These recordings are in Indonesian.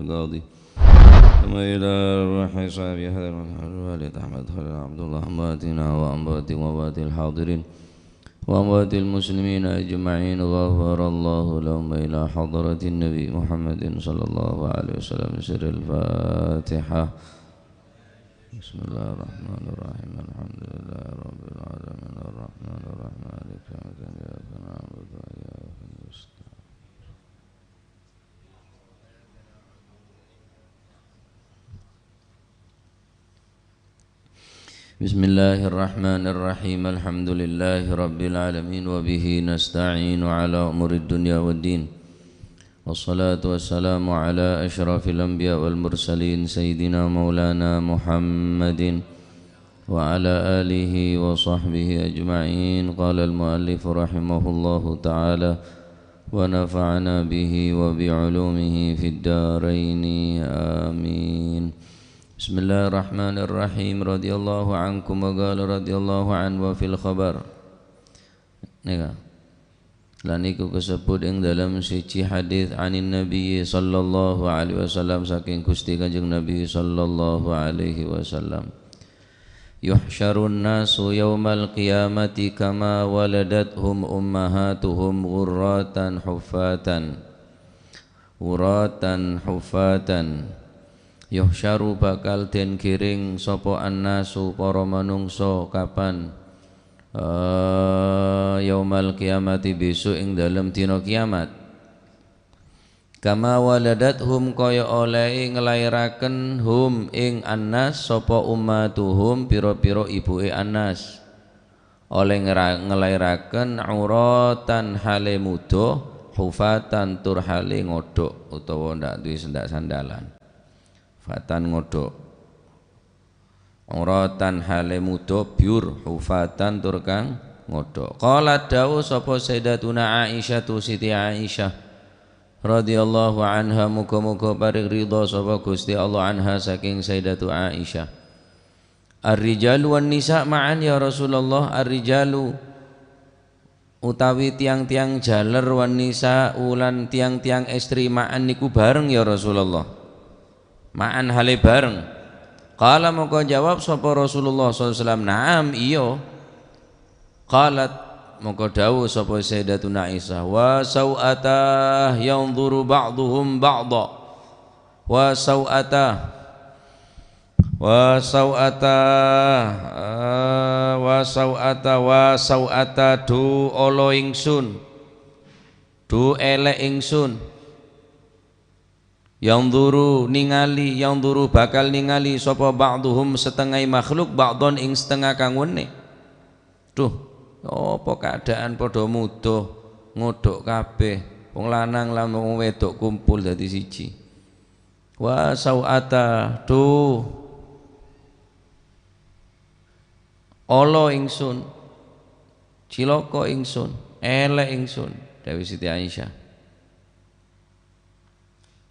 القاضي ثم إلى روح صاحب هذا الوالد أحمد خليل عبد الله أمواتنا وأموات الحاضرين وأموات المسلمين أجمعين غفر الله لهم إلى حضرة النبي محمد صلى الله عليه وسلم سر الفاتحة. بسم الله الرحمن الرحيم الحمد لله رب العالمين الرحمن الرحيم مالك يوم الدين إياك نعبد وإياك نستعين. بسم الله الرحمن الرحيم الحمد لله رب العالمين وبه نستعين على أمور الدنيا والدين والصلاة والسلام على أشرف الأنبياء والمرسلين سيدنا مولانا محمد وعلى آله وصحبه أجمعين. قال المؤلف رحمه الله تعالى ونفعنا به وبعلومه في الدارين آمين. بسم الله الرحمن الرحيم رضي الله عنكم وقال رضي الله عنه وفي الخبر lan iku kesebut ing dalam siji hadis anin Nabi sallallahu alaihi wasallam saking Gusti Kanjeng Nabi sallallahu alaihi wasallam, yuhsyarun nasu yaumal qiyamati kama waladathum ummahatuhum ghurratan hufatan. Yuhsyaru bakal den giring sapa annasu para manungsa kapan yaumal qiyamati besok ing dalem dina kiamat, kama waladathum kaya oleh nglairaken hum ing annas sapa ummatuhum pira-pira ibuke annas, oleh nglairaken uratan hale muda hufatan tur hale ngodhok utawa ndak duwe sendak sandalan. Fatan ngodhok, uratan hale muda biur hufatan tur kang ngodhok. Qalat dawu sapa Sayyidatuna Aisyah tu Siti Aisyah radhiyallahu anha, muga-muga paring ridha sapa Gusti Allah anha saking Sayyidatu Aisyah, ar-rijalu wan nisa ma'an ya Rasulullah, ar-rijalu utawi tiang-tiang jaler wan nisa ulan tiang-tiang istri ma'an niku bareng ya Rasulullah, ma'an hale bareng. Qala maka jawab sapa Rasulullah sallallahu alaihi wasallam, na'am iya. Qalat maka dawuh sapa Sayyidatuna Aisyah, wa sau'ata yanzuru ba'duhum ba'dha, wa sau'ata du olo ingsun, du elek ingsun, yang duru ningali, yang duru bakal ningali sapa ba'duhum setengah makhluk ba'don ing setengah kang wene. Duh, apa keadaan padha muda ngodhok kabeh, wong lanang lan wong wedok kumpul dadi siji. Wa sau'ata duh ala ingsun, cilaka ingsun, elek ingsun, dawuh Siti Aisyah.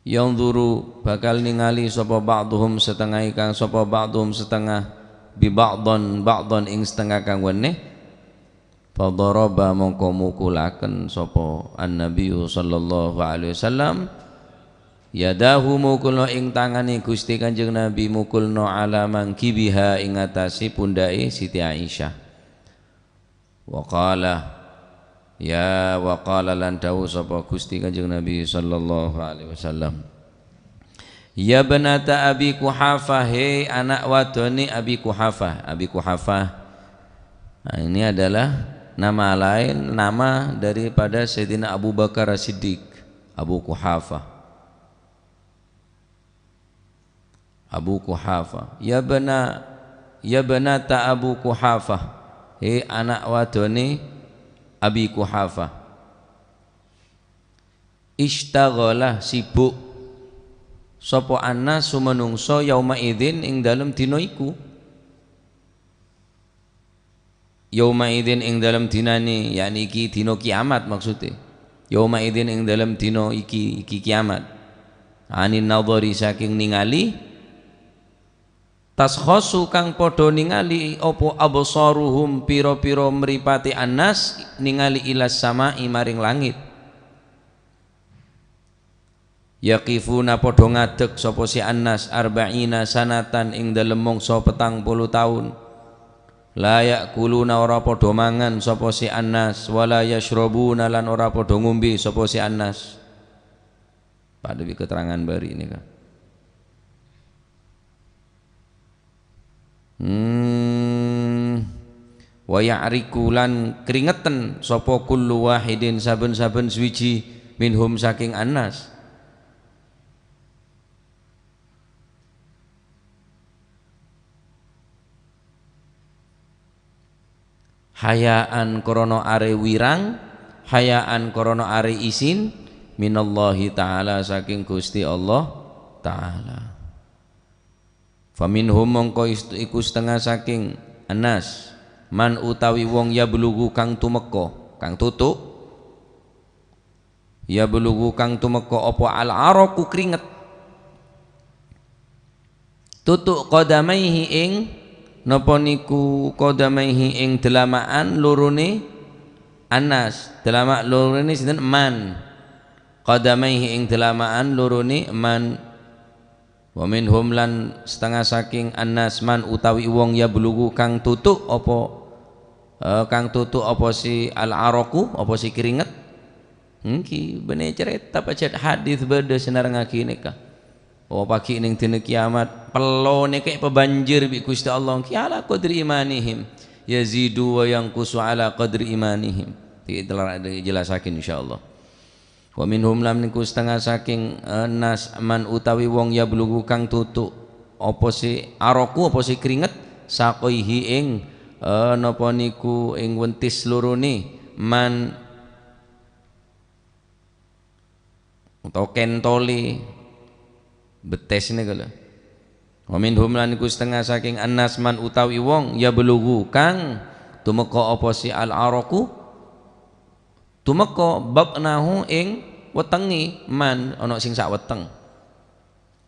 Yang duru bakal ningali sapa ba'duhum setengah kang sapa ba'duhum setengah bi ba'don ing setengah kang wene. Fadaraba mongko mukulaken sapa an-nabi sallallahu alaihi wasallam yadahu mukulna ing tangane Gusti Kanjeng Nabi, mukulna ala mangkibiha ing atase pundake Siti Aisyah. Wa qala ya wa qala lan dawu sapa Gusti Kanjeng Nabi sallallahu alaihi wasallam, ya banata Abi Quhafah, he anak wadone Abi Quhafah. Abi Quhafah, nah, ini adalah nama lain, nama daripada Sayyidina Abu Bakar As-Siddiq. Abu Quhafah, Abu Quhafah, ya banata Abu Quhafah, he anak wadone Abi Quhafah. Ishtaghalah sibuk sapa annas sumenungso yauma idzin ing dalem dina iku. Yauma idzin ing dalem dinane, yakni iki dina kiamat maksude. Yauma idzin ing dalem dina iki kiamat. Anin nadhari saking ningali, taskhasu kang padha ningali apa absaruhum pira-pira mripate annas ningali ilas samai maring langit. yaqifuna padha ngadeg sapa si Anas arba'ina sanatan ing dalem mangsa 40 taun la yakuluna ora padha mangan sapa si Anas wala yashrabuna lan ora padha ngombe sapa si Anas. Pada keterangan bari ini kan wa ya'riku lan keringetan sapa kullu wahidin saben-saben suwiji minhum saking Anas hayaan krana are wirang hayaan krana are isin minallahi ta'ala saking Gusti Allah ta'ala. Faminhum mongko iku setengah saking Anas man utawi wong ya belugu kang tumeka kang tutuk ya belugu kang tumeka apa al araku keringet tutuk qadamaihi ing napa niku qadamaihi ing delamaan lorone Anas delamak lorone sinten man qadamaihi ing delamaan lorone man wa minhum lan setengah saking Anas man utawi wong ya bulugu kang tutuk apa si al araku apa si keringet ki bene cerita pacet hadis beda senar ngakine ka oh pagi ning dina kiamat pelone kaya pebanjir bi Gusti Allah ki ala qadri imanihim yazidu wa yanqusu ala qadri imanihim itulah jelasakin insyaallah. Wa minhum lam niku setengah saking nas man utawi wong ya blugu kang tutuk apa si araku apa si keringet sakoihi ing napa niku ing wentis lorone man utawa kentoli betes ini kalau wa minhum lan niku setengah saking anas man utawi wong ya blugu kang tumeka apa si al araku tumeka babnahu ing wetengi man ana sing sak weteng.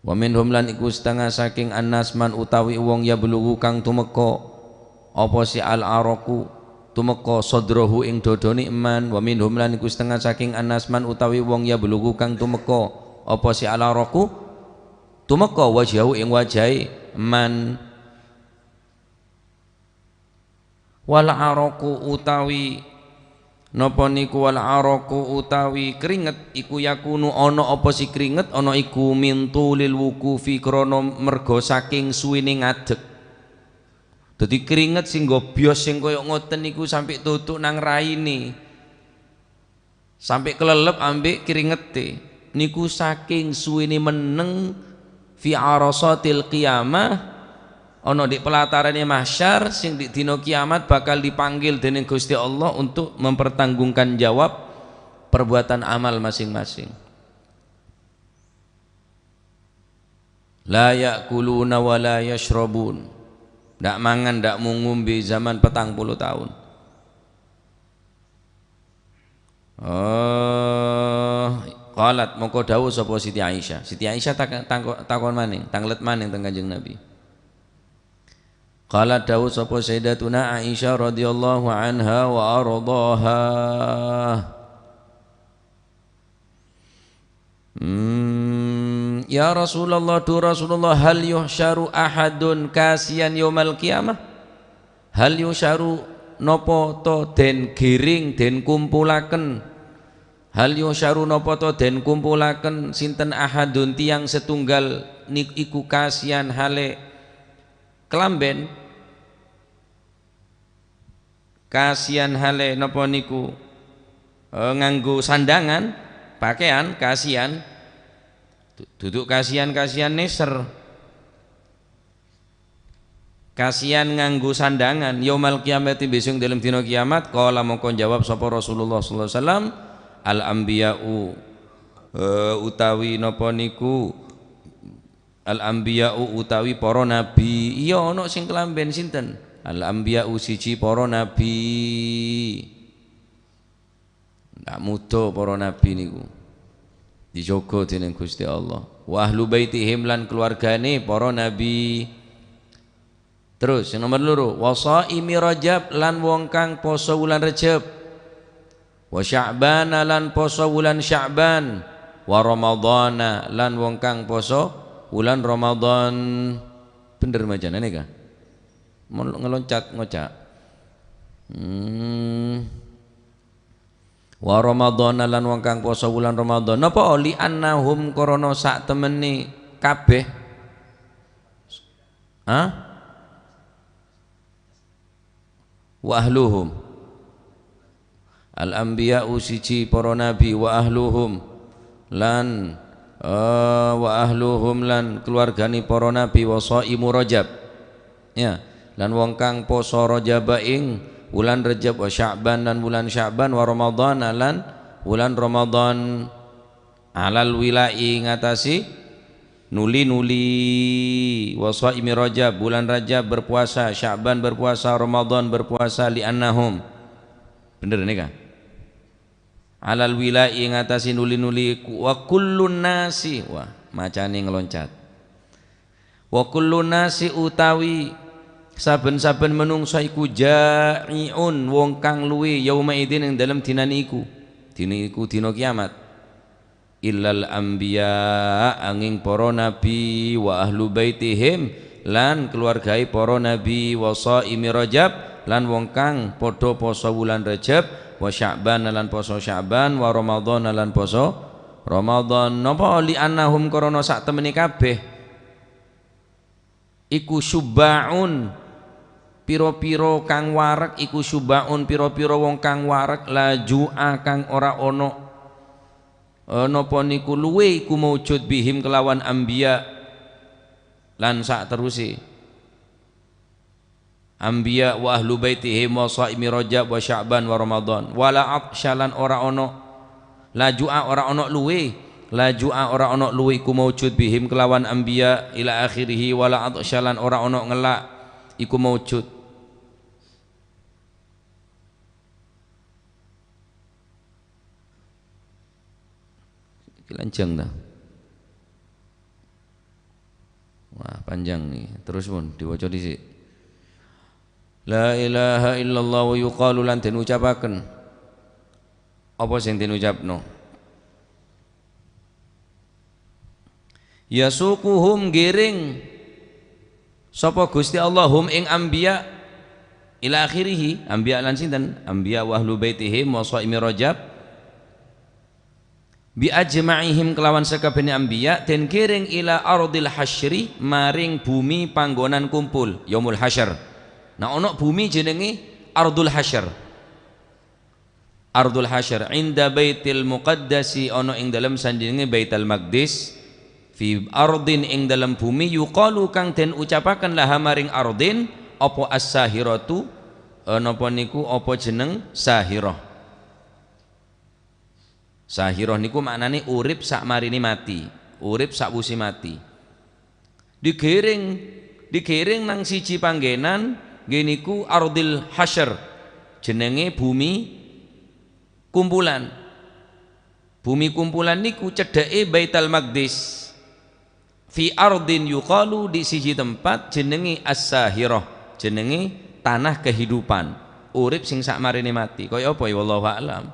Wa minhum lan iku setengah saking anas man utawi wong ya blugu kang tumeka apa si al araku tumeka sadrahu ing dodone man. Wa minhum lan iku setengah saking anas man utawi wong ya blugu kang tumeka apa si al araku tumeka wajahu ing wajahe man. Wal araku utawi napa niku wal araku utawi keringet iku yakunu ana apa si keringet ana iku mintulil wukufi krana merga saking suwine ngadeg. Dadi keringet sing gobyos sing kaya ngoten niku sampai tutuk nang raine sampai kelelep ambek keringete niku saking suwine meneng fi arasatil qiyamah ana di pelatarane mahsyar sing di dina kiamat bakal dipanggil dening Gusti Allah untuk mempertanggungan jawab perbuatan amal masing-masing. La yakuluna wa la yashrabun. Ndak mangan ndak ngombe zaman 40 tahun. Qalat mongko dawuh sapa Siti Aisyah. Siti Aisyah takon maning, tanglet maning teng Kanjeng Nabi. Qala dawuh sapa Sayyidatuna Aisyah radhiyallahu anha wa ardhaha ya Rasulullah tu Rasulullah hal yuhsyaru ahadun kasian yaumal qiyamah hal yuhsyaru napa to den giring den kumpulaken hal yuhsyaru napa to den kumpulaken sinten ahadun tiyang setunggal iku kasian hale kelamben kasian hale napa niku nganggo sandangan pakaian kasian duduk kasian neser kasian nganggo sandangan yaumal qiyamati besok dalam dina kiamat kala mongko jawab sapa Rasulullah sallallahu alaihi wasallam al anbiya'u utawi napa niku al anbiya'u utawi para nabi iya ana sing kelamben sinten al anbiya'u siji para nabi ndak muda para nabi niku dijogo dening Gusti Allah wa ahlu baitihim lan keluargane para nabi. Terus yang nomor loro wasaimi rajab lan wong kang poso wulan Rajab wa sya'ban lan poso wulan Sya'ban wa ramadhana lan wong kang poso wulan Ramadan. Bener macane nika ngeloncat ngocak wa ramadhana lan wong kang poso wulan Ramadan napa li annahum korona sak temeni kabeh wa ahluhum al anbiya siji para nabi wa ahluhum lan wa ahluhum lan keluargani para nabi wa shaimu Rajab ya lan wong kang poso Rajab ing wulan Rajab wa Sya'ban lan wulan Sya'ban wa Ramadan lan wulan Ramadan alal wilai ngatasi nuli-nuli wa shaimi Rajab bulan Rajab berpuasa Sya'ban berpuasa Ramadan berpuasa li annahum bener nih kan alal wilai ngatasi nuli-nuli wa kullun nasi wah macane ngeloncat wa kullun nasi utawi saben-saben menungsa iku ja'iun wong kang luwe yauma idzin ing dalem dinane iku dina kiamat illal anbiya angin para nabi wa ahlu baitihim lan keluargai para nabi wa shaimi Rajab lan wong kang padha poso wulan Rajab wa Sya'ban lan poso Sya'ban wa Ramadan lan poso Ramadan napa li annahum korona sak temene kabeh iku syubbaun piro-piro kang warek iku syubbaun piro-piro wong kang warek laju kang ora ono napa niku luwe iku maujud bihim kelawan anbiya lan sak teruse anbiya wa ahlu baitihim wa shaimi Rajab wa Sya'ban wa Ramadan wala atsyalan ora ono lajua ora ono luwe lajua ora ono luwe iku maujud bihim kelawan anbiya ila akhirih wala atsyalan ora ono ngelak iku maujud lanjang dah wah panjang nih terus pun diwaca dhisik la ilaha illallah wa yuqalu lan den ucapaken apa sing den ucapno yasuquhum giring sapa Gusti Allahum ing anbiya ila akhirih anbiya lan sinten anbiya wa ahlu baitihim wa shaimi Rajab bi ajma'ihim kelawan sakabehane anbiya den giring ila ardil hasyri maring bumi panggonan kumpul yaumul hasyr. Nah ono bumi jenenge Ardul Hasyr. Ardul Hasyr inda Baitil Muqaddasi ono ing dalam sanjenge Baitul Maqdis fi ardin ing dalam bumi yuqalu kang den ucapaken laha maring ardin apa as-sahiratu napa niku apa jeneng sahirah. Sahirah niku maknane urip sak marini mati, urip sak wusi mati. Digiring nang siji panggenan geniku ardil hasyr jenenge bumi kumpulan niku cedhake Baitul Maqdis fi ardin yuqalu di siji tempat jenenge as-sahirah jenenge tanah kehidupan urip sing sakmarine mati kaya apa ya wallahu a'lam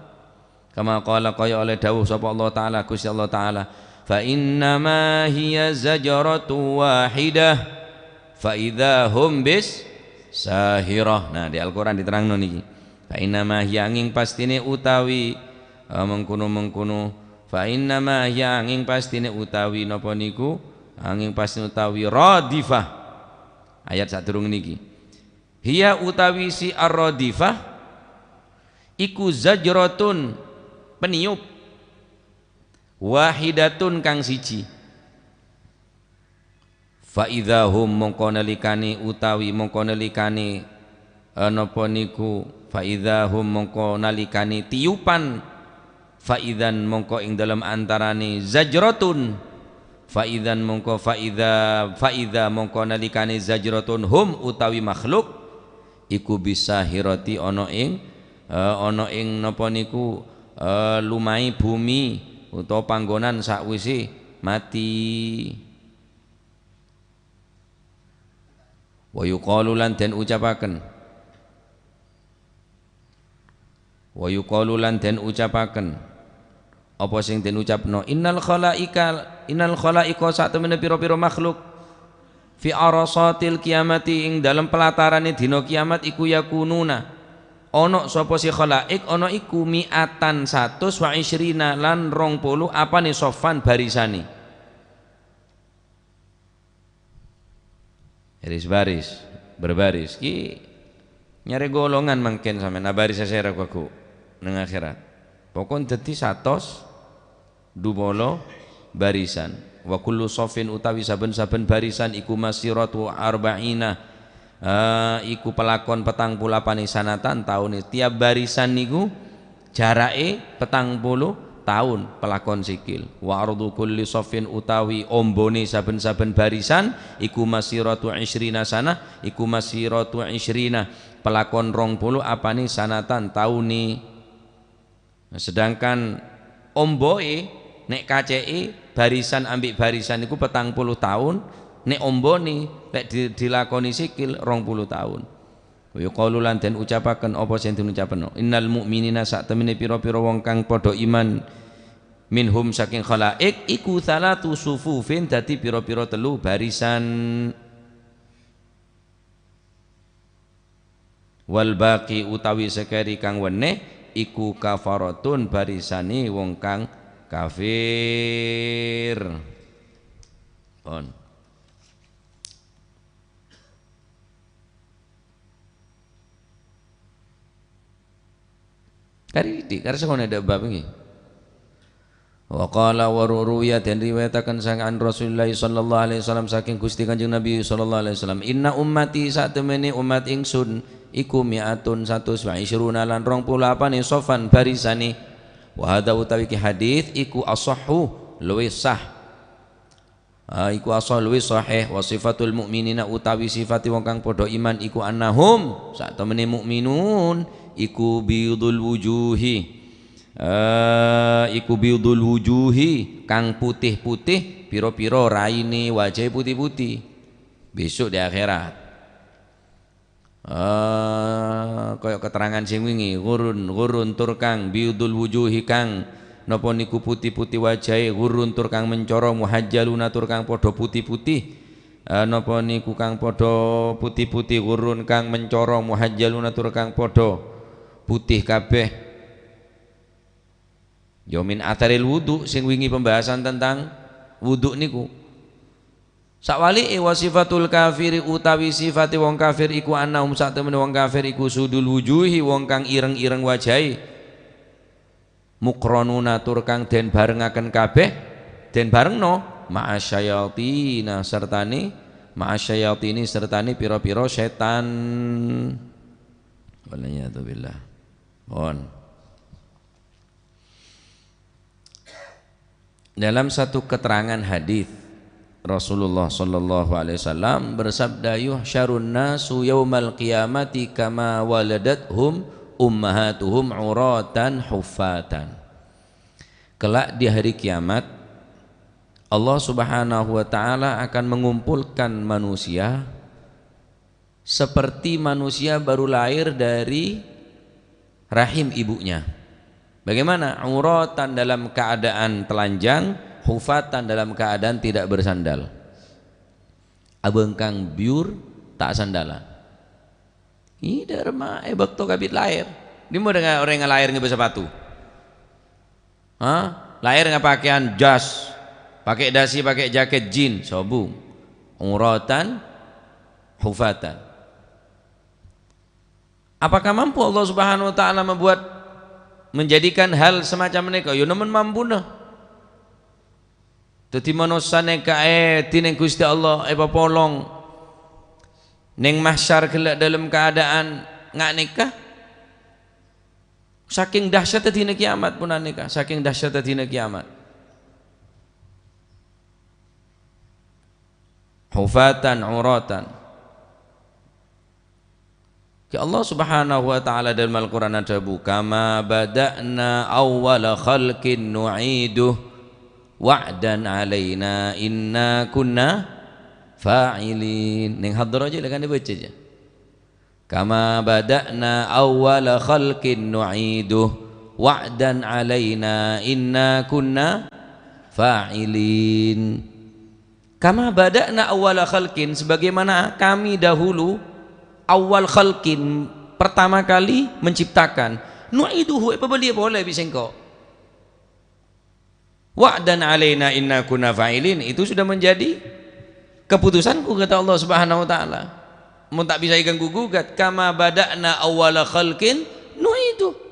kama qala kaya oleh dawuh sapa Allah taala Gusti Allah taala fa inna ma hiya zajratu wahidah fa idza hum bis sahirah. Nah di Al-Quran diterangno niki fa inna ma hianging pastine utawi mengkono fa inna ma hianging pastine utawi napa niku anging pastine utawi radifah ayat sadurung niki hiya utawi si ar-radifah iku zajratun peniup wahidatun kang siji fa idzahum mongko nalikane utawi mongko nalikane napa niku fa idzahum mongko nalikane tiupan fa idzan mongko ing dalam antarane zajratun fa idzan mongko fa idza mongko nalikane zajratun hum utawi makhluk iku bisahirati ana ing napa niku lumai bumi utawa panggonan sakwise mati wa yuqalu lan den ucapaken apa sing den ucapno innal khalaiqa sak temene pira-pira makhluk fi arasatil kiamati ing dalam pelatarane dina kiamat iku yakununa ana sapa si khalaik ana iku mi'atan 120 lan 20 apane sofan barisane baris berbaris ki nyari golongan mangken sampean baris sesera aku nang akhirat pokon dadi 100 dubolo barisan wa kullu safin utawi saben-saben barisan iku masiratu arba'ina iku pelakon 48 sanatan taun tiap barisan niku jarake 40 tahun pelakon sikil wa ardu kulli safin utawi ombone saben-saben barisan iku masiratu 20 sana iku masiratu 20 pelakon 20 apane sanatan tauni. Sedangkan omboe nek kaceke barisan ambik barisan iku 40 tahun nek ombone lek dilakoni sikil 20 tahun. Wa qalu lan den ucapaken apa sing den ucapeno innal mu'minina sak temene pira-pira wong kang padha iman minhum saking khalaik iku salatu sufufin dadi pira-pira telu barisan wal baqi utawi sekeri kang weneh iku kafaratun barisani wong kang kafir. On. Kari di kari sakone ada bab iki. Wa qala wa ruwiya dan riwayataken sang Rasulullah sallallahu alaihi wasallam saking Gusti Kanjeng Nabi sallallahu alaihi wasallam inna ummati sak temene umat ingsun iku mi'atun 120 lan 28 sofan barisani wa hadza utawi ki hadis iku asahhu luwih sah iku asah luwih sahih wa sifatul mukminina utawi sifati wong kang padha iman iku annahum sak temene mukminun iku bidul wujuhi iku bidul wujuhi kang putih-putih pira-pira raine wajah putih-putih besok di akhirat. Kaya keterangan sing wingi gurun tur kang biudul wujuhi kang napa niku putih-putih wajahe gurun tur kang mencoro muhajjaluna tur kang padha putih-putih napa niku kang padha putih-putih gurun kang mencoro muhajjaluna tur kang padha putih kabeh ya min atharil wudu sing wingi pembahasan tentang wudu niku. Sakwali wasifatul kafiri utawi sifati wong kafir iku annahum sak temene wong kafir iku sudul wujuhi wong kang ireng-ireng wajahe mukronuna tur kang den barengaken kabeh den barengno ma'asyayatina sertane pira-pira setan waliyadu billah. Dalam satu keterangan hadis Rasulullah sallallahu alaihi wasallam bersabda yuhsyarun nasu yaumal qiyamati kama waladathum ummahatuhum uratan huffatan. Kelak di hari kiamat Allah Subhanahu wa taala akan mengumpulkan manusia seperti manusia baru lahir dari rahim ibunya. Bagaimana? Uratan dalam keadaan telanjang, hufatan dalam keadaan tidak bersandal. Abengkang biur tak sandalan. Ini derma bakto kabit lahir. Ini mau dengan orang yang lahir nggak bersepatu. Lahir nggak pakaian jas, pakai dasi, pakai jaket jin, sobung. Uratan, hufatan. Apakah mampu Allah Subhanahu wa taala menjadikan hal semacam mereka? Yo nemen mampu nah. Dadi manusia neka tineng Gusti Allah papolong neng mahsyar kelak dalam keadaan ngak nikah. Saking dahsyat dina kiamat pun nikah, saking dahsyat dina kiamat. Hufatan uratan. Ki Allah Subhanahu wa taala dalam Al-Qur'an ada kama bada'na awwala khalqin nu'iduh wa'dan alaina inna kunna fa'ilin. Ning hadar aja kan dibaca aja. Kama bada'na awwala khalqin nu'iduh wa'dan alaina inna kunna fa'ilin. Kama bada'na awwala khalqin, sebagaimana kami dahulu awal khalqin, pertama kali menciptakan. Nu'iduhu, apa boleh bisa engkau. Wa'dan alaina inna kunna fa'ilin, itu sudah menjadi keputusanku kata Allah Subhanahu wa taala. Mun tak bisa diganggu gugat. Kama bada'na awwala khalqin nu'idu.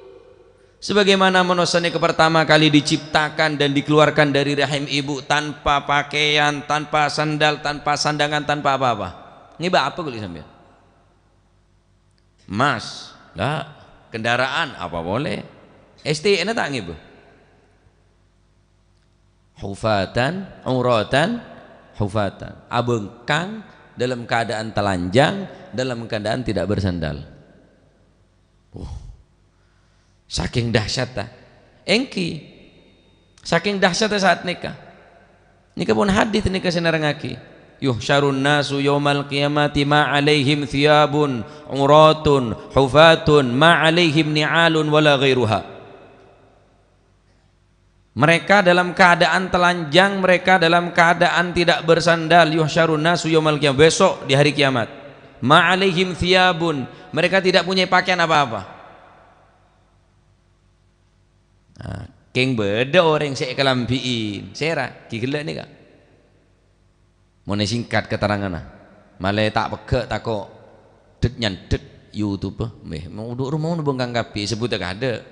Sebagaimana manusia pertama kali diciptakan dan dikeluarkan dari rahim ibu tanpa pakaian, tanpa sandal, tanpa sandangan, tanpa apa-apa. Ini apa kulit sambil? Mas, enggak. Kendaraan apa boleh? ST enak tak ngibu? Hufatan, uratan, hufatan. Abengkang dalam keadaan telanjang, dalam keadaan tidak bersandal. Saking dahsyatnya engki, saking dahsyatnya saat nikah pun hadits nikah senarangaki yuhsyarun nasu yaumal qiyamati ma alaihim thiyabun uratun hufatun ma alaihim ni'alun wala ghairuha. Mereka dalam keadaan telanjang, mereka dalam keadaan tidak bersandal. Yuhsyarun nasu yaumal qiyamah, besok di hari kiamat. Ma alaihim thiyabun, mereka tidak punya pakaian apa-apa. Keng beda orang saya kelampiin sera kigela ni kak mau singkat keterangan malah tak peka tak kok dek nyantet YouTube mau duduk rumah nu bengkang kapi sebut tak ada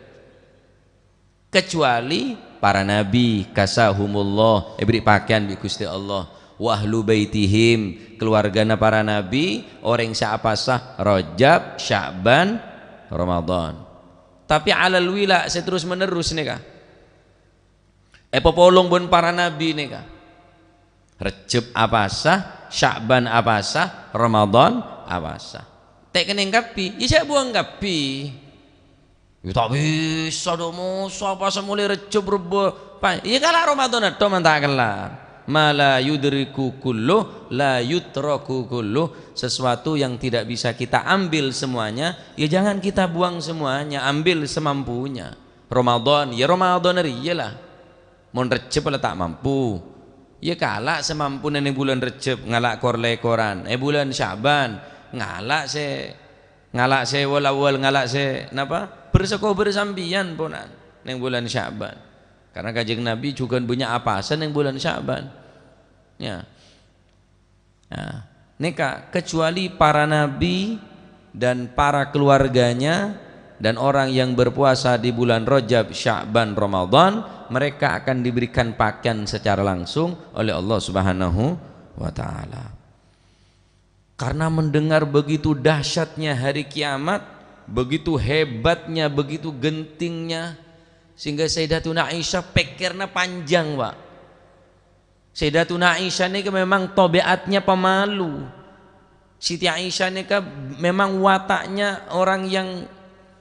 kecuali para nabi kasahumullah beri pakaian bi Gusti Allah wahlu baitihim keluargana para nabi orang siapa sah Rajab Sya'ban Ramadan. Tapi alal wila seterus menerus nih kak. Popolong pun para nabi nih kak. Rejab apa sah, Sya'ban apa sah, Ramadan apa sah. Tek kening kapi, ya saya buang kapi. Ya tak bisa dong, apa semula Rejab berbuat. Ya kalau Ramadan itu tak kelar. Mala yudriku kulluh la yutraku kulluh, sesuatu yang tidak bisa kita ambil semuanya ya jangan kita buang semuanya, ambil semampunya. Ramadan ya Ramadan riyalah mun Rejab lah tak mampu ya kalak semampu neng bulan Rejab ngalak kor-lekoran bulan Sya'ban ngalak se wal-wal ngalak se napa berseko bersambian ponan neng bulan Sya'ban karena Kanjeng Nabi juga punya apasan neng bulan Sya'ban ya. Nah, nikah kecuali para nabi dan para keluarganya dan orang yang berpuasa di bulan Rajab, Sya'ban, Ramadan, mereka akan diberikan pakaian secara langsung oleh Allah Subhanahu wa taala. Karena mendengar begitu dahsyatnya hari kiamat, begitu hebatnya, begitu gentingnya, sehingga Sayyidatuna Aisyah pikirnya panjang, Pak. Sayyidatuna Aisyah ini memang tabiatnya pemalu. Siti Aisyah ini memang wataknya orang yang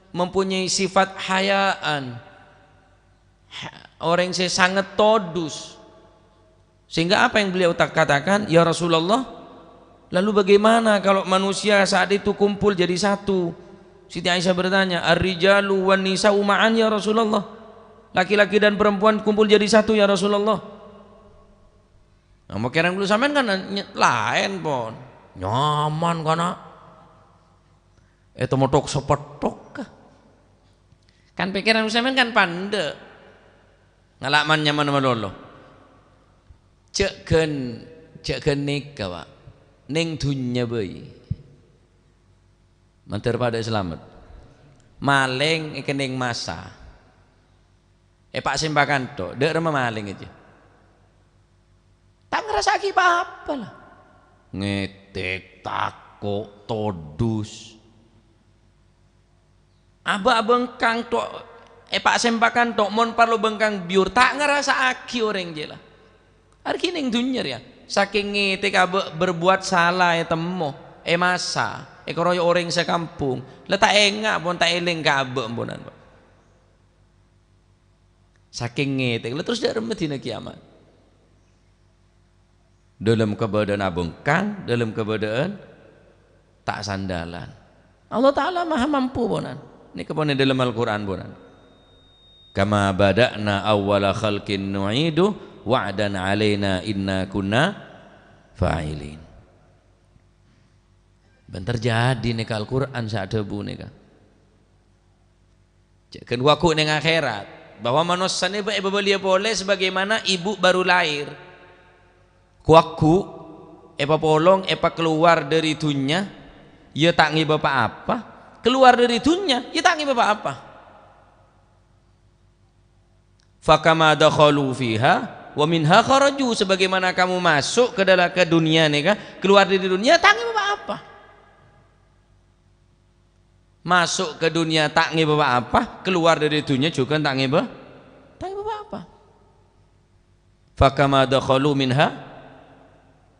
mempunyai sifat hayaan, orang yang sangat todus. Sehingga apa yang beliau katakan, ya Rasulullah, lalu bagaimana kalau manusia saat itu kumpul jadi satu? Siti Aisyah bertanya, ar-rijalu wan nisa'u ma'an ya Rasulullah, laki-laki dan perempuan kumpul jadi satu ya Rasulullah. Nah, mau kira dulu sampean kan lain pon nyaman karena itu motok sepetok kan pikiran sampean kan pande ngalaman nyaman malolo cek gen nikah Pak ning dunya bayi mantar pada selamat maling ikening masa Pak simbakan to dek remah maling aja tak ngerasa apa lah ngetek takut todus aba bengkang tok Pak sempakan tok mon parlo bengkang biur tak ngerasa aki orang je lah hari ning dunya ya saking ngetek aba berbuat salah ya temo masa keroyo orang sekampung letak engak pun tak eling ka aba mponan Pak saking ngetek terus dak remet dina kiamat dalam keadaan abengkang, dalam keadaan tak sandalan. Allah Ta'ala maha mampu bonan. Ini keponen dalam Al-Quran bonan. Kama bada'na awwala khalqin nu'idu wa'dan 'alaina inna kunna fa'ilin. Bentar jadi nih Al-Quran saat debu nih kan. Kan waku ning akhirat bahwa manusia ini belia boleh sebagaimana ibu baru lahir. Kuaku polong keluar dari dunia ya tak ngi bapak apa, keluar dari dunia ya tak ngi bapak apa. Fakama dakhalu fiha wa minha kharaju, sebagaimana kamu masuk ke dalam ke dunia nih kan, keluar dari dunia tak ngi bapak apa. Masuk ke dunia tak ngi bapak apa, keluar dari dunia juga tak ngi bapak apa. Fakama dakhalu minha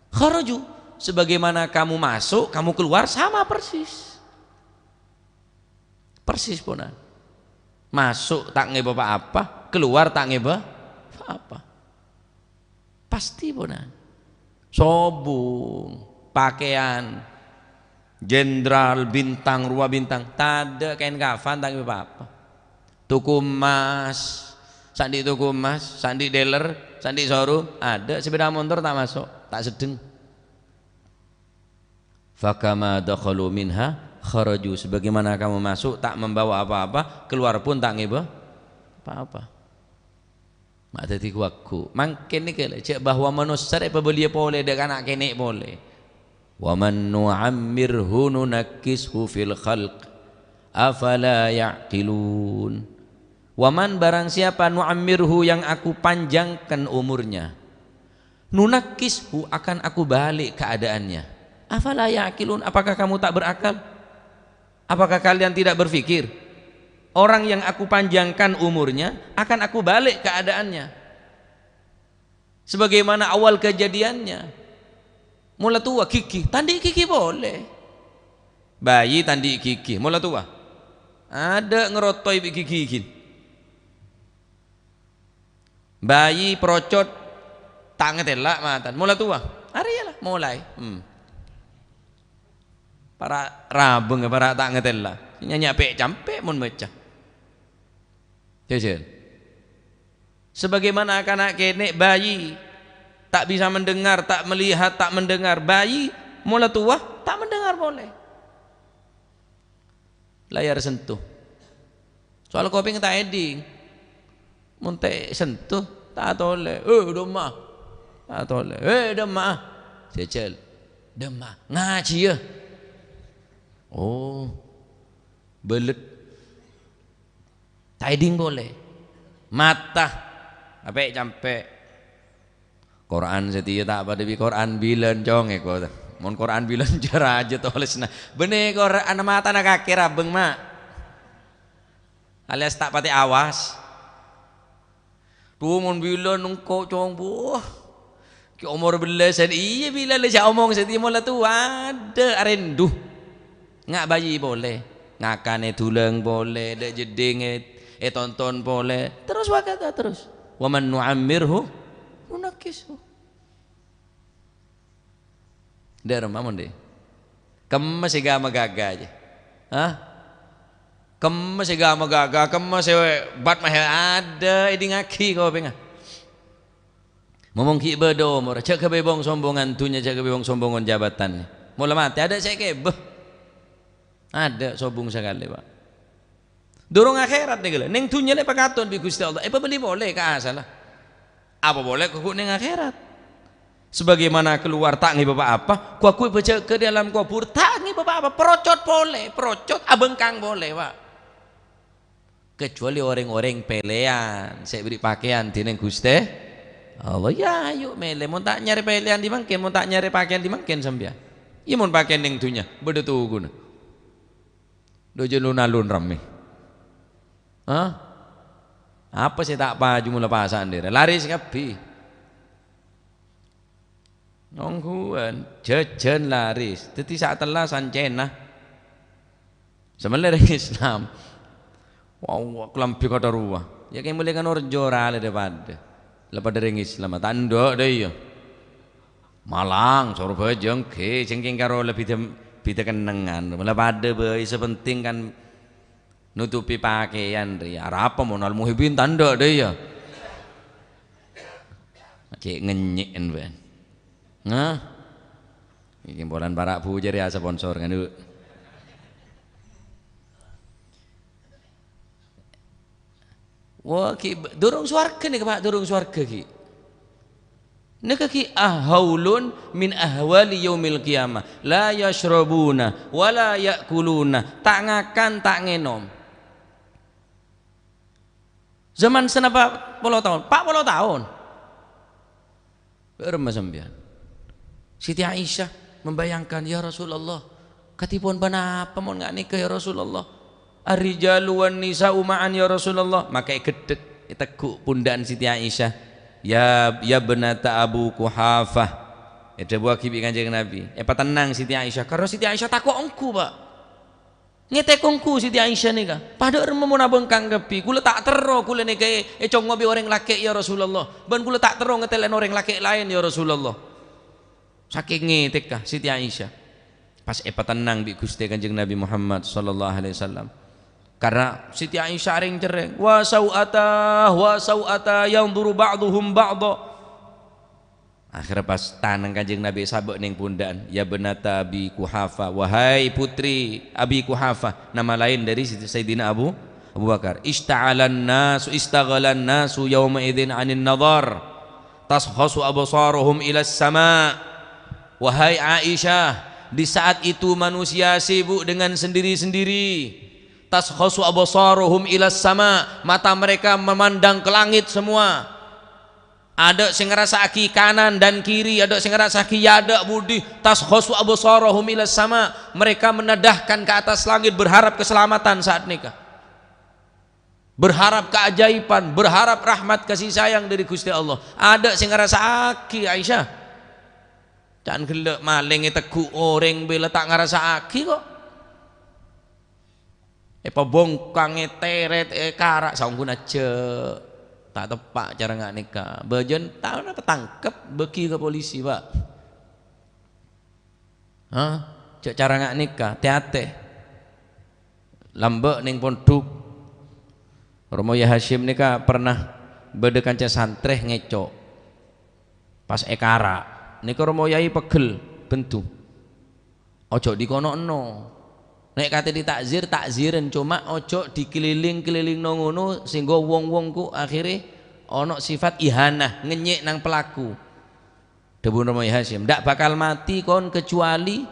kharaju, sebagaimana kamu masuk kamu keluar sama persis punan. Masuk tak ngi bapak apa, keluar tak ngi bapak apa, pasti punan. Sobung pakaian jenderal bintang ruah bintang tada kain kafan tak ngi bapak apa. Tuku emas sandi, tuku emas sandi dealer sandi showroom ada, sepeda motor tak masuk tak sedeng. Fakama dakhalu minha kharaju, sebagaimana kamu masuk tak membawa apa-apa, keluar pun tak ngiba apa-apa. Mak dadi kuaku mangken niki cek bahwa manusia apa belia boleh dek anak kene boleh. Wa man nu'ammirhu nunakkishu fil khalq afala ya'qilun. Wa man barang siapa nu'ammirhu yang aku panjangkan umurnya, nunakkishu akan aku balik keadaannya. Afala ya'qilun, apakah kamu tak berakal? Apakah kalian tidak berpikir orang yang aku panjangkan umurnya akan aku balik keadaannya sebagaimana awal kejadiannya. Mula tua kiki tandi kiki boleh, bayi tandi kiki mula tua ada ngerotoi kiki, bayi procot tak ngetelak matan mula tua arialah mulai para rabeng para tak ngetelak nyanyi pek campe mun mecah jajan. Sebagaimana anak kene bayi tak bisa mendengar, tak melihat, tak mendengar, bayi mula tua tak mendengar boleh. Layar sentuh. Soal kopi tak eding. Munte sentuh tak tole. Demah. Tak tole. Demah. Cecel. Demah. Ngaji ya. Oh. Belet. Tak eding boleh. Mata. Apa campe. Quran setia tak pada bi Quran bilan cong eko mon Quran bilan jara aja tulisna bener Quran mata nak kaki rabeng mak alias tak pati awas tuh mon bilan engkau cong buah ki umur belasan iya bilan le omong setia mula tu ada arendu ngak bayi boleh ngakane tuleng boleh dek jeding tonton boleh terus wakata terus waman nu'ammirhu nunakkishu der mamon deh kemas gama gaga aja kemas gama gaga kemas bat mah ada ini ngaki kau pengen ngomong ki bedo mora cek kebebong sombongan tunya cek kebebong sombongan jabatan mula mati ada saya kebeh ada sombong sekali pak dorong akhirat nih neng tunya le pakaton bi Gusti Allah beli boleh ka salah apa boleh kuku neng akhirat sebagaimana keluar tak ngi bapak apa kuku baca ke dalam kubur tak ngi bapak apa perocot boleh perocot abengkang boleh pak kecuali orang-orang pelean saya beri pakaian di neng Gusti Allah ya yuk mele mau tak nyari pelean di mangken mau tak nyari pakaian di mangken sambia iya mau pakaian neng tunya beda tuh guna dojo lunalun rame apa sih tak paju mula pasan dia laris kapi nongguan jajan laris jadi saat telah sancena sebenarnya Islam wow kelampi kata ruah ya kayak mulai kan orang jorale daripada lepas dari Islam tanda deh ya Malang Surabaya jengke cengking karo lebih kenengan mulai pada bayi sepenting kan nutupi pakaian ria apa monal muhibin tanda deh ya cek ngenyek ben nah iki bolan para pujer ya sponsor kan dulu wah ki durung swarga nih Pak durung swarga ki nika ki haulun min ahwali yaumil qiyamah la yashrabuna wala yakuluna tak ngakan tak ngenom zaman senapa puluh tahun 40 tahun berma sampean Siti Aisyah membayangkan ya Rasulullah katipun panapa mon ngak nikah ya Rasulullah ar-rijalu wan nisa'u ma'an ya Rasulullah maka gedeg teguk pundaan Siti Aisyah ya benata Abu Quhafah ada buah kibi kanjeng Nabi tenang Siti Aisyah karena Siti Aisyah takut engku Pak ngetek engku Siti Aisyah nih kah pada rememon abang kang gepi kula tak tero kula nih kayak cong ngobi orang laki ya Rasulullah ban kula tak tero ngetelen orang laki lain ya Rasulullah saking ngetek kah Siti Aisyah pas tenang bi Gusti kanjeng Nabi Muhammad sallallahu alaihi wasallam karena Siti Aisyah ring cereng wa sau'ata yang duru ba'duhum ba'da akhirnya pas tanang kanjeng Nabi sabak ning pundan ya benata Abi Quhafa wahai putri Abi Quhafa nama lain dari Sayyidina Abu Bakar istaghalan nasu yawma idzin 'anil nadhar tashkhasu absaruhum ila sama wahai Aisyah di saat itu manusia sibuk dengan sendiri-sendiri tashkhasu absaruhum ila sama mata mereka memandang ke langit semua ada sing ngrasaki kanan dan kiri ada sing ngrasaki yada budi tashkhasu absaruhum ila sama mereka menadahkan ke atas langit berharap keselamatan saat nikah berharap keajaiban berharap rahmat kasih sayang dari Gusti Allah ada sing ngrasaki Aisyah jangan gelek maling teguk orang bela tak ngrasaki kok pabongkang teret karak saungkun aja tak tepak cara nggak nikah bagian tahu apa tangkep beki ke polisi Pak cek cara nggak nikah hati-hati lambek ning pondok Romo Ya Hashim nikah pernah bedekan santreh ngecok pas ekara nikah Romo Yai pegel bentuk ojo dikono-no nek kate ditakzir takziren cuma ojo dikeliling-keliling ngono sehingga wong-wong ku akhirnya ono sifat ihanah ngenyek nang pelaku Debu Romo Hashim ndak bakal mati kon kecuali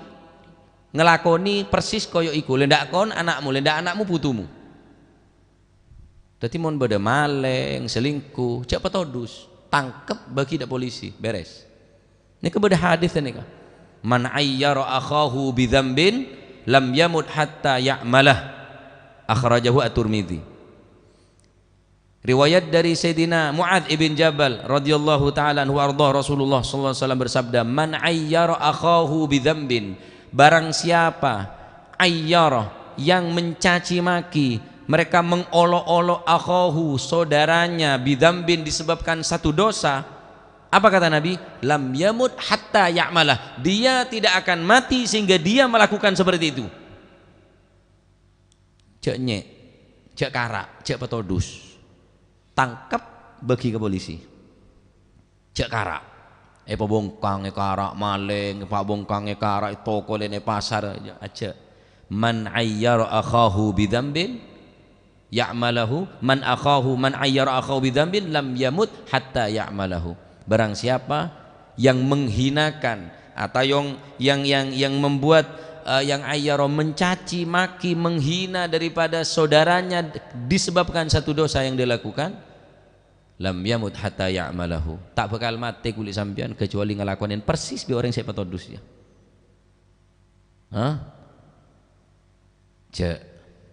ngelakoni persis koyo iku lendak kon anakmu lendak anakmu putumu dadi mon beda maleng selingkuh cek petodus tangkep bagi dak polisi beres ini kebeda hadis nika man ayyara akhahu bidzambin lam yamut hatta ya'malah akhrajahu at-Tirmidzi riwayat dari Sayyidina Mu'adz ibn Jabal radhiyallahu taala anhu arda Rasulullah sallallahu alaihi wasallam bersabda man ayyara akhahu bidzambin barang siapa ayyara yang mencaci maki mereka mengolok-olok akhahu saudaranya bidzambin disebabkan satu dosa apa kata Nabi? Lam yamut hatta ya'malah. Dia tidak akan mati sehingga dia melakukan seperti itu. Cek nyek, cek karak, cek petodus. Tangkap bagi ke polisi. Cek karak. Pabongkang karak maling, pabongkang karak toko lene pasar aja. Man ayyara akhahu bidzambin ya'malahu man ayyara akhahu bidzambin lam yamut hatta ya'malahu. Barang siapa yang menghinakan atau yang membuat yang ayyara mencaci maki menghina daripada saudaranya disebabkan satu dosa yang dilakukan lam yamut hatta ya'malahu tak bakal mati kulit sampean kecuali ngelakonin persis bi orang siapa todusnya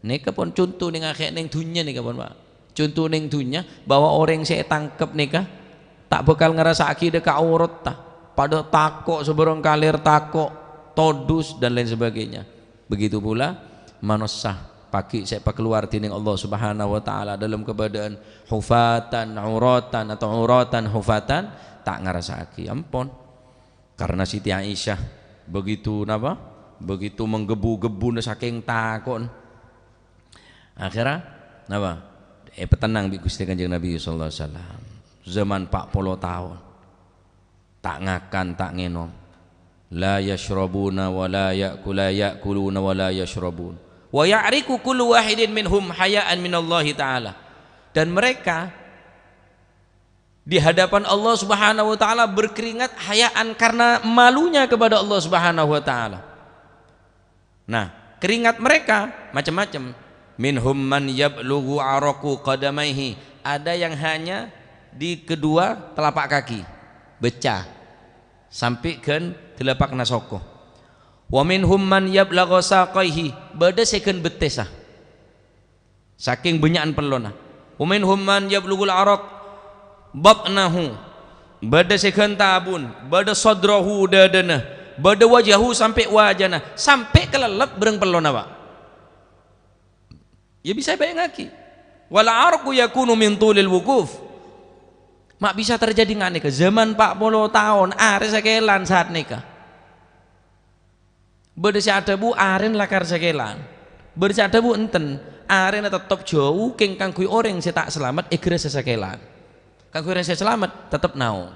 nika pun contoh ning akhir ning dunya nika pun Pak contoh ning dunya bahwa orang saya tangkep nika tak bakal ngerasa akidah ka aurat ta pada takok seberang kalir takok todus dan lain sebagainya begitu pula manusia pagi saya keluar tining Allah Subhanahu wa taala dalam keadaan hufatan auratan atau auratan hufatan tak ngerasa aki ampun karena Siti Aisyah begitu napa begitu menggebu-gebu saking takon Akhirnya apa? Petenang bi Gusti Kanjeng Nabi sallallahu alaihi wasallam. Zaman 40 tahun. Tak ngakan, tak ngenom. La yashrabuna wa la ya'kuluna wa la yashrabun. Wa ya'riku kullu wahidin minhum haya'an minallahi ta'ala. Dan mereka di hadapan Allah Subhanahu wa taala berkeringat hayaan karena malunya kepada Allah Subhanahu wa taala. Nah, keringat mereka macam-macam. Minhum man yablughu araqu qadamaihi. Ada yang hanya di kedua telapak kaki, becah sampai ke telapak nasoko. Wa minhum man yablaghu saqaihi. Bada seken betesa. Saking benyakan pelona. Wa minhum man yablughul araq batnahu. Bada seken tabun, bada sadrahu dadana, bada wajahu sampai wajana, sampai kelelep bereng pelona, Pak. Ya bisa bayangaki. Wal arqu yakunu min tulil wukuf. Mak bisa terjadi nggak nikah zaman 40 tahun are sakelan saat nikah. Beda ada bu aren lakar sakelan. Beda ada bu enten aren tetap jauh keng kangkui orang saya tak selamat egre sakelan. Kangkui orang saya selamat tetap naung.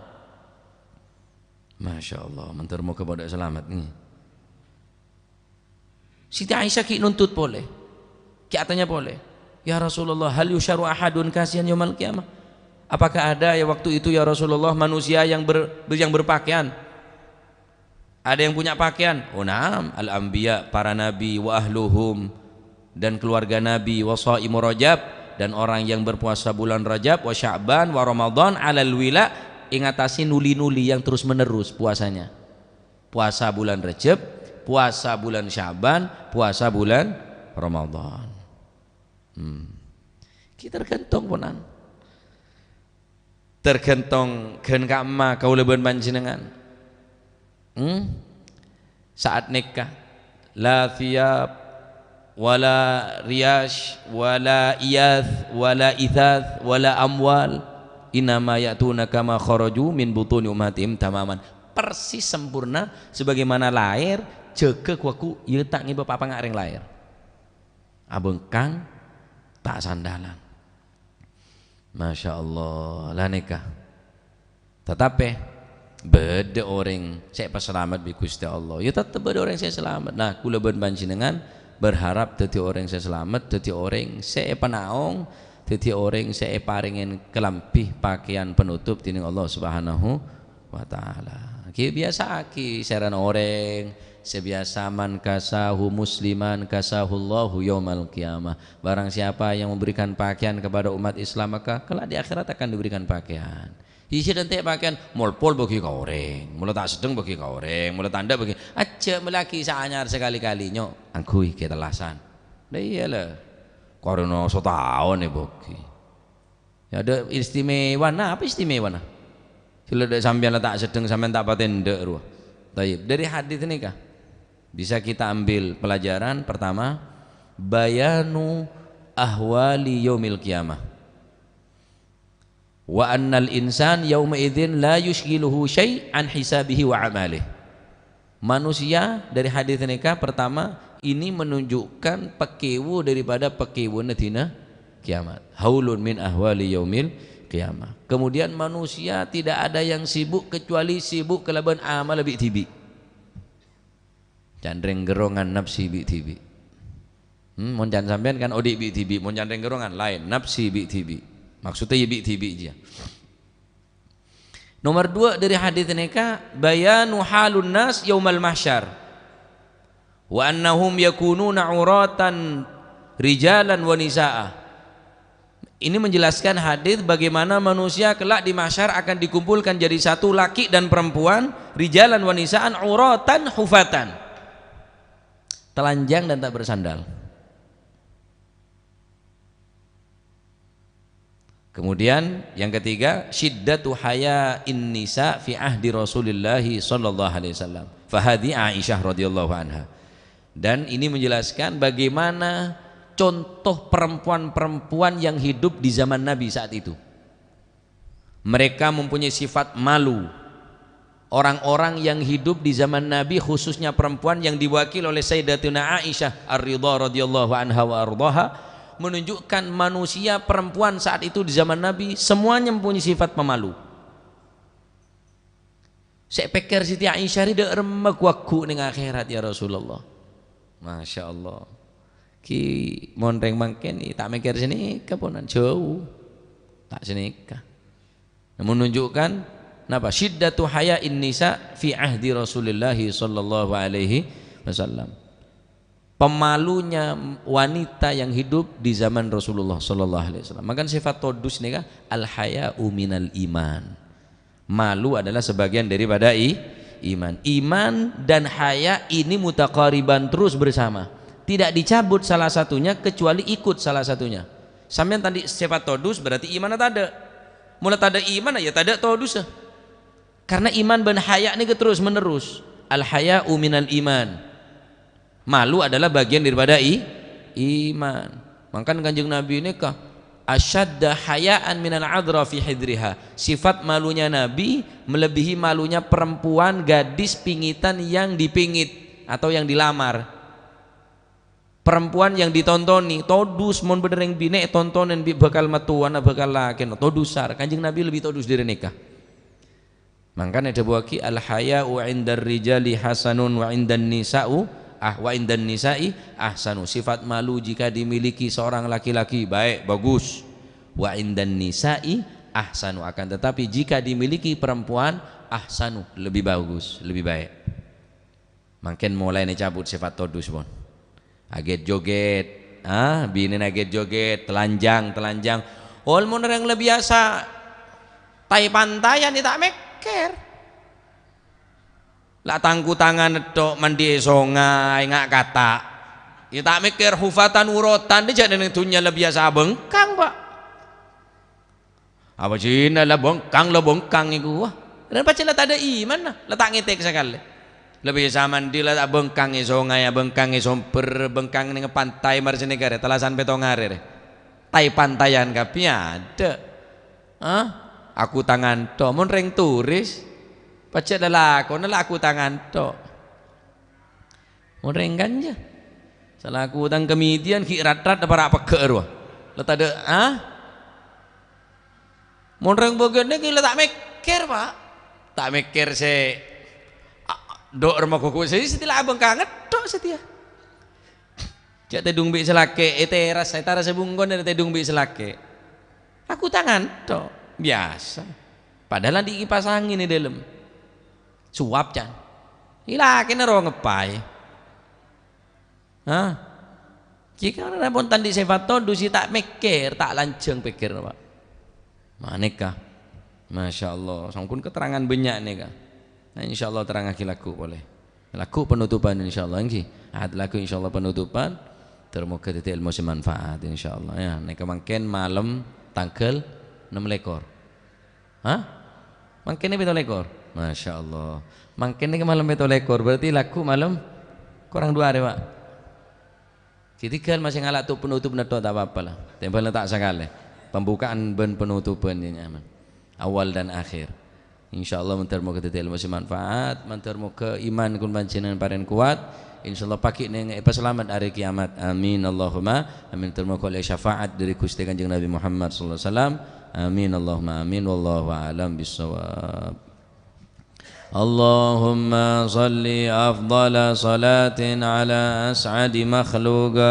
Masya Allah, mentor mau kepada selamat nih. Siti Aisyah ki nuntut boleh, ki atanya boleh. Ya Rasulullah, hal yusharu ahadun kasihan yaumil qiyamah. Apakah ada ya waktu itu ya Rasulullah manusia yang berpakaian? Ada yang punya pakaian? Oh na'am, al-anbiya, para nabi, wa ahluhum, dan keluarga nabi, wa shaimu Rajab, dan orang yang berpuasa bulan Rajab, wa Sya'ban, wa Ramadan, alal wila, ingatasi nuli-nuli yang terus menerus puasanya. Puasa bulan Rajab, puasa bulan Sya'ban, puasa bulan Ramadan. Kita tergantung ponan. Tergantung gen kama kau leban panjenengan. Saat nikah la thiyab wala riyash wala iyath wala ithath wala amwal inama ya'tuna kama kharaju min butuni ummatihim tamaman. Persis sempurna sebagaimana lahir jaga kuaku ieu tak ngiba apa ngareng lahir. Abengkang tak sandalan. Masya Allah lah nikah. Tetapi beda orang saya pas selamat bi Gusti Allah. Ya tetap beda orang saya selamat. Nah, kula ben panjenengan berharap dadi orang saya selamat, dadi orang saya panaung, dadi orang saya paringin kelampih pakaian penutup dening Allah Subhanahu wa taala. Ki biasa ki saran orang sebiasa man kasahu musliman kasahullahu yaumal qiyamah. Barang siapa yang memberikan pakaian kepada umat Islam maka kelak di akhirat akan diberikan pakaian. Isi dan teh pakaian molpol bagi kau orang, mula tak sedeng bagi kau orang, mula tanda bagi aja melaki saanyar sekali-kali nyok angkui kita lasan. Dah iyalah. Karena so tahun nih bagi. Ya ada istimewa nah apa istimewa nah? Kalau ada sampean tak sedeng sampean tak paten ndek ruh. Taib dari hadis ini kah? Bisa kita ambil pelajaran pertama bayanu ahwali yaumil qiyamah wa annal insan yauma idzin la yushghiluhu syai' an hisabihi wa amalih. Manusia dari hadis nikah pertama ini menunjukkan pekewu daripada pekewu dina kiamat. Haulun min ahwali yaumil qiyamah. Kemudian manusia tidak ada yang sibuk kecuali sibuk kelaban amal bi tibi. Candreng gerongan nafsi bi tibi. Mon jan sampean kan odik bi tibi, mon candreng gerongan lain nafsi bi tibi. Maksudnya ya bi tibi aja. Nomor 2 dari hadis nikah bayanu halun nas yaumal mahsyar wa annahum yakununa uratan rijalan wa nisaa. Ini menjelaskan hadis bagaimana manusia kelak di mahsyar akan dikumpulkan jadi satu laki dan perempuan, rijalan wa nisaan uratan hufatan. Telanjang dan tak bersandal. Kemudian yang ketiga syiddatu haya'in nisa fi ahdi Rasulillah sallallahu alaihi wasallam. Fahadi Aisyah radhiyallahu anha. Dan ini menjelaskan bagaimana contoh perempuan-perempuan yang hidup di zaman Nabi saat itu. Mereka mempunyai sifat malu. Orang-orang yang hidup di zaman Nabi khususnya perempuan yang diwakil oleh Sayyidatuna Aisyah ar-Ridha radhiyallahu anha wa ardhaha, menunjukkan manusia perempuan saat itu di zaman Nabi semuanya mempunyai sifat pemalu. Saya pikir Siti Aisyah ini dak remek wagu ning akhirat ya Rasulullah. Masya Allah. Ki monreng mangken tak mikir sini keponan jauh. Tak senikah. Menunjukkan napa syiddatu haya'in nisa fi ahdi Rasulullah sallallahu alaihi wasallam. Pemalunya wanita yang hidup di zaman Rasulullah sallallahu alaihi wasallam. Maka sifat todus nikah al haya'u minal iman. Malu adalah sebagian daripada iman. Iman dan haya ini mutaqariban terus bersama. Tidak dicabut salah satunya kecuali ikut salah satunya. Sampeyan tadi sifat todus berarti iman tak ada. Mulai tak ada iman ya tak ada todus. Karena iman dan haya ini terus menerus. Al haya'u minal iman. Malu adalah bagian daripada iman. Makanya Kanjeng Nabi ini kah asyadda haya'an minal adra fi hidriha. Sifat malunya Nabi melebihi malunya perempuan gadis pingitan yang dipingit atau yang dilamar. Perempuan yang ditontoni todus mon bedereng bine tontonan bakal matuan bakal lakin todusar. Kanjeng Nabi lebih todus dari nikah. Makanya ada buaki al haya'u 'indar rijali hasanun wa 'indan nisa'u wa 'indan nisa'i ahsanu. Sifat malu jika dimiliki seorang laki-laki baik bagus, wa 'indan nisa'i ahsanu, akan tetapi jika dimiliki perempuan ahsanu lebih bagus, lebih baik. Makin mulai cabut sifat todus pun. Aget joget, bini aget joget, telanjang. Mun yang lebih biasa tai pantayan tak mikir. Lah tangku tangan tok mandi songai ngak kata. Ya tak mikir hufatan urotan dia jadi dunia lebih biasa bengkang, Pak. Apa Cina lah bengkang iku. Dan pacela tak ada iman lah tak ngitek sekali. Lebih zaman di lah bengkang songai bengkang somper bengkang ning pantai marsenegara telasan petongare. Tai pantayan kapi ada. Aku tangan tok mun reng turis. Pacet lakon lah aku tangan tok. Mun reng ganja. Salah aku tang kemudian ki rat-rat para peger wah. Lah tade mun reng begene ki tak mikir, Pak. Tak mikir se dok rumah kuku saya setelah abang kangen dok setia cak tedung bi selake teras saya taras sebungkon dan tedung bi selake aku tangan dok biasa padahal di kipas angin di dalam suap can hilakin naro ngepai jika ada pun tadi sifat todusi tak mikir tak lanceng pikir, Pak. Manekah Masya Allah sangkun keterangan banyak nih kah. Nah, insyaallah terang laku boleh. Laku penutupan insyaallah nggih. Laku insyaallah penutupan termoga titik ilmu semanfaat insyaallah ya. Nek mangken malam tanggal 6 lekor. Mangkene 7 lekor. Masya Allah. Mangkene malam 7 lekor berarti laku malam kurang 2 hari, Pak. Kitikal masih ngalak tu penutup neto tak apa-apa lah. Tempel tak sekali. Pembukaan ben penutupan ini aman. Awal dan akhir. InsyaAllah mentar moga titik ilmu manfaat, mentar moga iman kun panjenengan paren kuat. InsyaAllah pagi neng selamat hari kiamat. Amin Allahumma amin. Mentar moga oleh syafaat dari Gusti Kanjeng Nabi Muhammad sallallahu alaihi wasallam. Amin Allahumma amin. Wallahu a'lam bissawab. Allahumma salli afdala salatin ala as'adi makhluqa